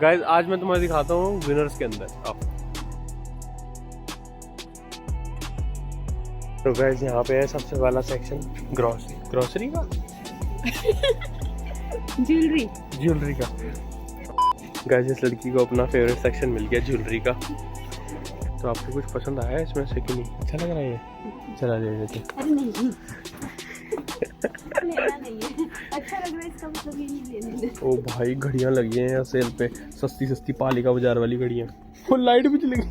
Guys आज मैं तुम्हें दिखाता हूँ विनर्स के अंदर। आप तो गाइस यहाँ पे है सबसे वाला सेक्शन ग्रोसरी का ज्वेलरी का। गाइस इस लड़की को अपना फेवरेट सेक्शन मिल गया ज्वेलरी का। तो आपको कुछ पसंद आया इसमें से कि नहीं? अच्छा लग रहा है ये? चला ले लेते। अरे नहीं लेना नहीं है, अच्छा लग रहा है इसका मतलब ये नहीं लेना। ओ भाई घड़ियां लगी हैं सेल पे, सस्ती सस्ती पालिका बाजार वाली घड़ियां। वो लाइट भी चली गई।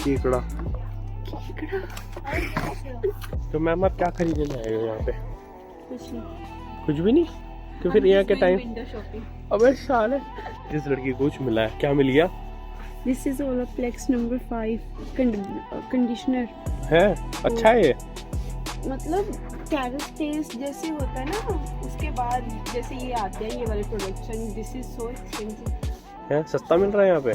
केकड़ा। तो मैम आप क्या खरीदने आए हो यहाँ पे? कुछ भी नहीं। तो फिर यहाँ के टाइम अबे साले इस लड़की को कुछ मिला है। क्या मिल गया? This is Olaplex number 5 conditioner है। अच्छा है ये? मतलब कैरेट टेस्ट जैसे होता है ना, उसके बाद जैसे ये आते हैं ये वाले production. This is so expensive है। सस्ता मिल रहा है यहाँ पे?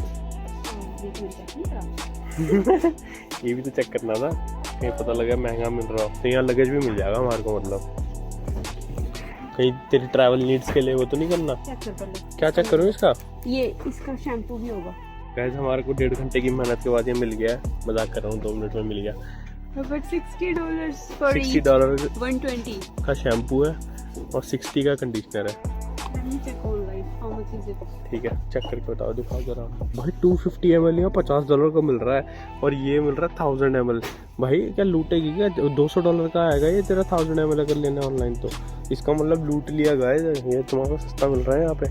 ये भी तो चेक करना था, कहीं पता लगा महंगा मिल रहा हो। तो यहाँ लगेज भी मिल जाएगा हमारे को, मतलब कहीं तेरी ट्रैवल नीड्स के लिए वो तो नहीं करना। क्या चेक करूँ इसका? ये इसका शैम्पू भी होगा। गाइस हमारे को 1.5 घंटे की मेहनत के बाद ये मिल गया है। मजाक कर रहा हूँ, 2 मिनट में मिल गया। But $60 $60 120 का शैम्पू है और 60 का कंडीशनर है। ठीक है चेक करके बताओ, दिखाओ जरा। भाई 250 ml या $50 का मिल रहा है और ये मिल रहा है 1000 ml। भाई क्या लूटेगी क्या? $200 का आएगा ये तेरा 1000 ml अगर लेना ऑनलाइन तो। इसका मतलब लूट लिया गाइस, ये तुम्हारा सस्ता मिल रहा है यहाँ पे।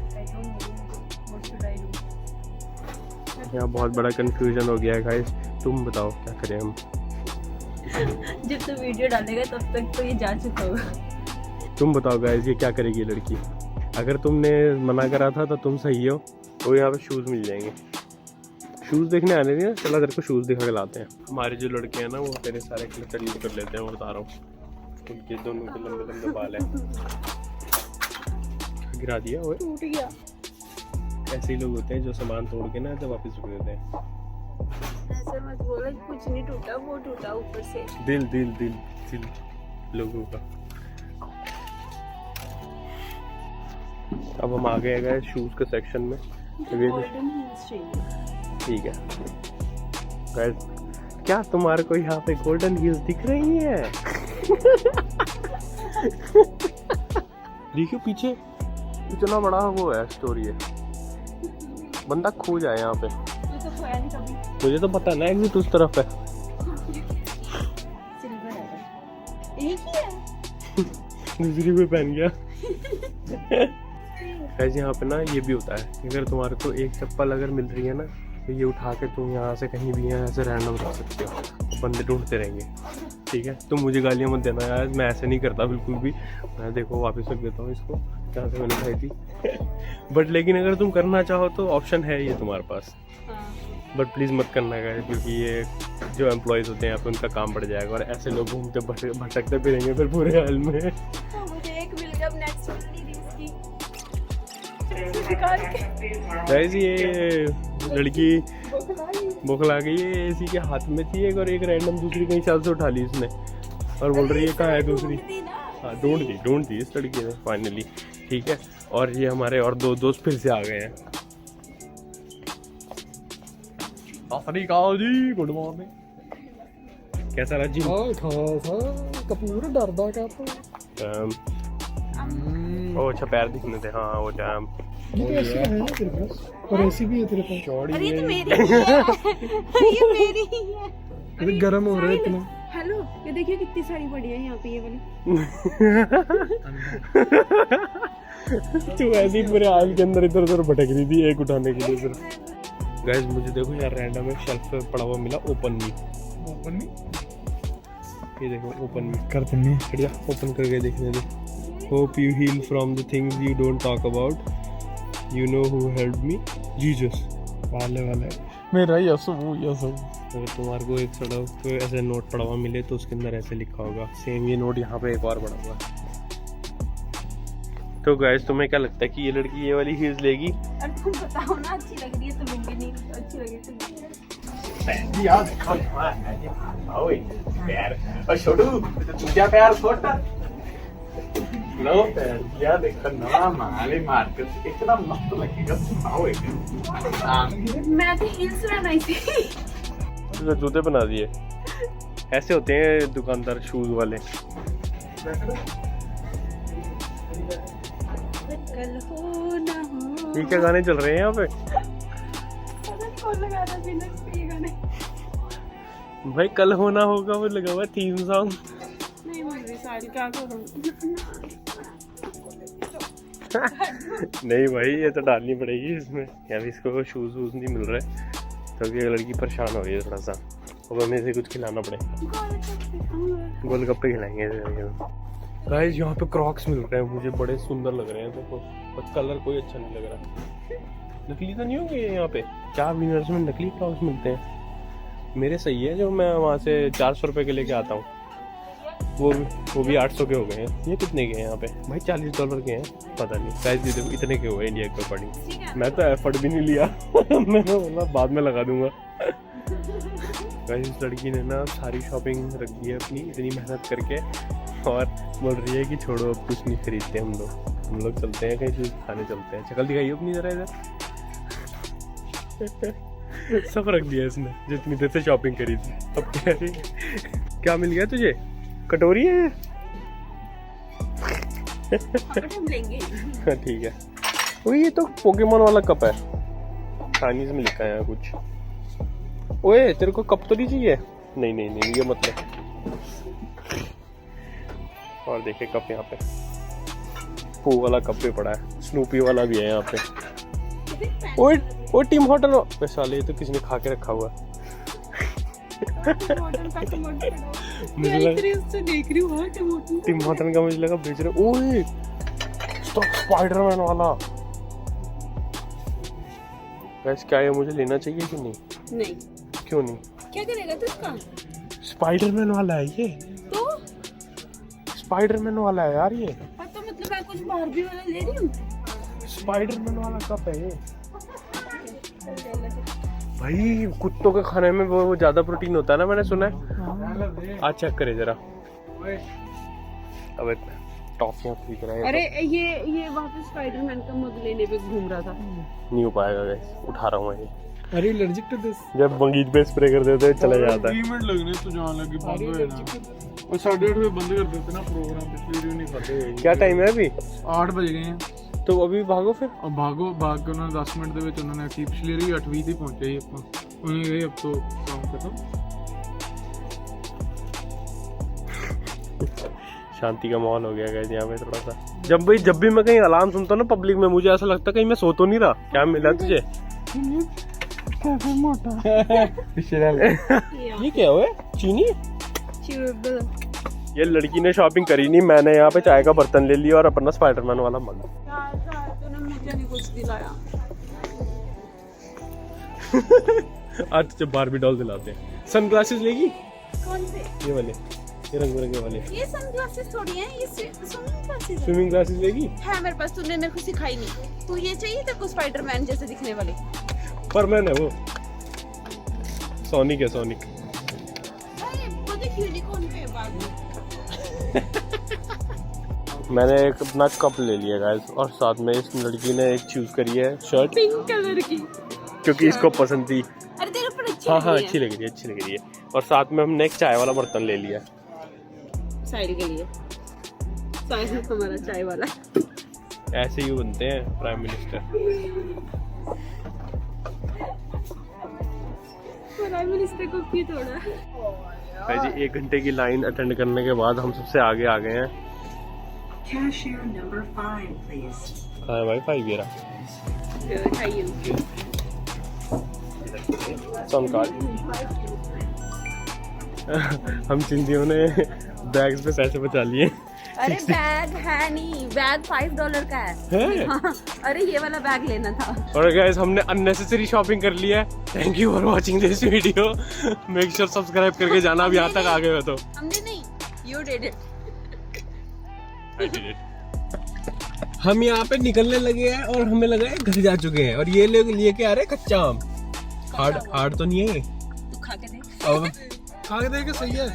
यहाँ बहुत बड़ा कंफ्यूजन हो गया है गाइस, तुम बताओ क्या करें हम? जब तक वीडियो डालेगा तब तक तो ये जा चुका होगा। तुम बताओ गाइस ये क्या करेगी लड़की? अगर तुमने मना करा था तो तुम सही हो। तो यहाँ पे शूज़ मिल जाएंगे। शूज़ देखने आने नहीं, चलो तेरे को शूज़ दिखा के लाते हैं। हमारे जो लड़के हैं ना वो तेरे सारे क्लचर यूज कर लेते हैं, मैं बता रहा हूँ। उनके दोनों के लंबे लंबे बाल हैं। गिरा दिया वो टूट गया। ऐसे ही लोग होते हैं जो सामान तोड़ के ना जब वापस रख देते हैं। ऐसे मत बोलो, कुछ नहीं टूटा, वो टूटा ऊपर से। दिल दिल दिल दिल लोगों का। अब हम आ गए शूज के सेक्शन में। ठीक है गाइस, क्या तुम्हारे को यहाँ पे गोल्डन हील्स दिख रही है? देखियो पीछे इतना बड़ा वो है स्टोरी है, बंदा खो जाए यहाँ पे। मुझे तो पता है ना एग्जिट उस तरफ है। दूसरी कोई पहन गया। ऐसे यहाँ पे ना ये भी होता है, अगर तुम्हारे को एक चप्पल अगर मिल रही है ना तो ये उठा के तुम यहाँ से कहीं भी यहाँ से रैंडम रख सकते हो, बंदे ढूंढते रहेंगे। ठीक है तुम मुझे गालियाँ मत देना यार, मैं ऐसे नहीं करता बिल्कुल भी। मैं देखो वापस रख देता हूँ इसको जहाँ से मैंने खाई थी। बट लेकिन अगर तुम करना चाहो तो ऑप्शन है ये तुम्हारे पास। बट प्लीज़ मत करना गाइस, क्योंकि ये जो एम्प्लॉयज़ होते हैं यहाँ पे उनका काम बढ़ जाएगा और ऐसे लोग घूमते भटकते फिरेंगे फिर पूरे हाल में। मुझे एक मिल गया, अब नेक्स्ट मिल नहीं रही इसकी। गाइस ये लड़की बौखला गई है, इसी के हाथ में थी एक और एक रैंडम दूसरी कहीं साल से उठा ली इसने और बोल रही है कहाँ है दूसरी। हाँ ढूंढ दी इस लड़की ने फाइनली। ठीक है और ये हमारे और 2 दोस्त फिर से आ गए हैं। जी गुड मॉर्निंग। कैसा रहा जी? कपूर डरदा क्या तो ओ अच्छा पैर दिखने थे। हाँ वो जैम ऐसी है ना तेरे पास, और ऐसी भी है तेरे पास। चौड़ी अरे ये तो मेरी ही है। ये मेरी ही है। अरे गर्म हो रहा है इतना। हेलो ये देखिए कितनी सारी बड़ी है यहाँ पे ये वाली। तू ऐसी पूरे हाल के अंदर इधर उधर भटक रही थी एक उठाने के लिए सिर्फ। गाइस मुझे देखो यार रैंडम एक शेल्फ पे पड़ा हुआ मिला, ओपन मी। ये देखो ओपन मी करते नहीं। हट जा, ओपन करके देखने दे। Hope you heal from the things you don't talk about, you know who helped me, Jesus. वाले मेरा यसु। अगर तुम्हारे को एक सड़क ऐसे नोट पड़ा हुआ मिले तो उसके अंदर ऐसे लिखा होगा सेम ये नोट यहाँ पे एक और पड़ा हुआ है। तो गाइस तुम्हें क्या लगता है कि ये लड़की ये वाली हील्स लेगी? अरे तुम बताओ ना, अच्छी लग रही है तो लूंगी, नहीं अच्छी लगे तो छोटू तुझा प्यार छोटा नो पैर क्या देखा ना हमारे मार्केट इतना मस्त लगेगा सुनाओ एक मैं तो हील्स बनाई थी। तो जूते बना दिए ऐसे होते हैं दुकानदार शूज वाले। कल हो ना हो। ये क्या गाने चल रहे हैं यहाँ पे? पता नहीं कौन लगा रहा है ये गाने। भाई कल होना होगा वो लगा हुआ थीम सॉन्ग। नहीं मिल रही साड़ी, क्या करूं? नहीं भाई ये तो डालनी पड़ेगी इसमें। यार इसको शूज वूज नहीं मिल रहे तो ये लड़की परेशान हो रही है थोड़ा सा। अब हमें से कुछ खिलाना पड़ेगा। गोलगप्पे खिलाएंगे गाइस। यहाँ पे क्रॉक्स मिल रहे हैं, मुझे बड़े सुंदर लग रहे हैं देखो, पर कलर कोई अच्छा नहीं लग रहा। नकली तो नहीं होंगे यहाँ पे? क्या विनर्स में नकली क्रॉक्स मिलते हैं? मेरे सही है जो मैं वहाँ से 400 रुपये के लेके आता हूँ, वो भी 800 के हो गए हैं। ये कितने के हैं यहाँ पे भाई? $40 के हैं, पता नहीं शायद इतने के हुए इंडिया के अकॉर्डिंग। मैं तो एफर्ट भी नहीं लिया मैंने बोला बाद में लगा दूंगा। इस लड़की ने ना सारी शॉपिंग रखी है अपनी इतनी मेहनत करके और बोल रही है कि छोड़ो अब कुछ नहीं खरीदते हम लोग चलते हैं कहीं चीज खाने चलते हैं। शक्ल दिखाइए अपनी जरा इधर। सब रख दिया इसने जितनी देर से शॉपिंग करी थी। अब कह रही क्या मिल गया तुझे? कटोरी है हम लेंगे। ठीक है। वो ये तो पोकेमोन वाला कप है, चाइनीज में लिखा है यहाँ कुछ। ओए तेरे को कप तो नहीं चाहिए? नहीं ये मत ले। और देखे कप यहाँ पे पू वाला कप भी पड़ा है, स्नूपी वाला भी है यहाँ पे। ओए टीम होटल पैसा ले तो किसी ने खा के रखा हुआ। मुझे लगा देख रही हूँ टीम होटल का, मुझे लगा बेच रहे। ओए स्पाइडरमैन वाला। गाइस क्या ये मुझे लेना चाहिए कि नहीं? क्यों नहीं? क्या करेगा तू इसका? स्पाइडरमैन वाला है ये तो स्पाइडरमैन वाला है यार ये। तो मतलब मैं कुछ बारबी वाला ले रही हूँ। स्पाइडरमैन वाला कप है ये भाई। कुत्तों के खाने में वो ज्यादा प्रोटीन होता है ना, मैंने सुना है। आज चेक करे जरा। अब टॉफियां खरीद रहे हैं। अरे ये वहाँ पे स्पाइडरमैन का मग लेने पे घूम रहा था। नहीं हो पाएगा गाइस, उठा रहा हूँ मैं ये। अरे एलर्जिक टू दिस। जब बंगीच पे स्प्रे कर देते चला जाता है। 20 मिनट लगने तो जान लगी बंद हो जाना। और 8:30 बजे बंद कर देते ना प्रोग्राम, इसलिए नहीं खाते। क्या टाइम है अभी? 8 बज गए हैं। तो अभी भागो फिर। अब भाग के उन्होंने 10 मिनट ਦੇ ਵਿੱਚ ਉਹਨਾਂ ਨੇ ਪਿਛਲੀ ਰੀ 8ਵੀਂ ਤੇ ਪਹੁੰਚੇ ਹੀ ਆਪਾਂ। ਉਹਨੇ ਇਹ अब तो काम खत्म। शांति का माहौल हो गया गाइस यहाँ पे थोड़ा सा। जब भी मैं कहीं अलार्म सुनता हूँ ना पब्लिक में, मुझे ऐसा लगता है कहीं मैं सो तो नहीं रहा। क्या मिला तुझे? कैफे मोटा ये क्या हुआ? चीनी? ये लड़की ने शॉपिंग करी नहीं, मैंने यहाँ पे चाय का बर्तन ले लिया और अपना स्पाइडरमैन वाला मग। तूने मुझे नहीं कुछ दिलाया। आज जब बारबी डॉल दिलाते हैं। सनग्लासेस लेगी? कौन से? ये वाले, ये रंग बिरंगे वाले। ये सनग्लासेस थोड़ी हैं, ये स्विमिंग ग्लासेस स्विमिंग ग्लासेस लेगी? है मेरे पास, तूने मेरे को सिखाई नहीं। तू ये चाहिए तेरे को स्पाइडरमैन जैसे दिखने वाले? पर मैंने वो सोनिक है, सोनिक। अरे वो देख यूनिकॉर्न पे बाद में। मैंने एक अपना कप ले लिया गाइस, और साथ में इस लड़की ने एक चूज करी है शर्ट, पिंक कलर की, क्योंकि इसको पसंद थी। अरे तेरे पर अच्छी हाँ लग रही है। अच्छी लग रही है। और साथ में हमने एक चाय वाला बर्तन ले लिया साइड के लिए। साइड हमारा चाय वाला। ऐसे ही बनते हैं प्राइम मिनिस्टर। प्राइम मिनिस्टर को क्यों तोड़ा? भाई जी 1 घंटे की लाइन अटेंड करने के बाद हम सबसे आगे आ गए हैं। Cashier number 5, please. हाँ भाई 5 येरा सॉन कार्ड। हम चिंदियों ने बैग्स पे पैसे बचा लिए। अरे बैग है नहीं, बैग $5 का है। हाँ, अरे ये वाला बैग लेना था। और गाइस हमने अननेसेसरी शॉपिंग कर ली है। Thank you for watching this video. Make sure subscribe करके जाना अब यहाँ तक आ गए हो तो। हमने नहीं, यू डिड इट। हम यहाँ पे निकलने लगे हैं और हमें लगा है घर जा चुके हैं, और ये लोग लेके आ रहे हैं कच्चा आम। हार्ड तो नहीं है ये? तू खा के देख। अब खा के देख, सही है।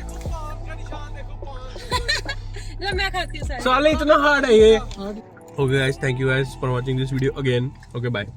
मैं खाती हूँ सारे। साले इतना हार्ड है ये। Okay guys, thank you guys for watching this video again. Okay bye.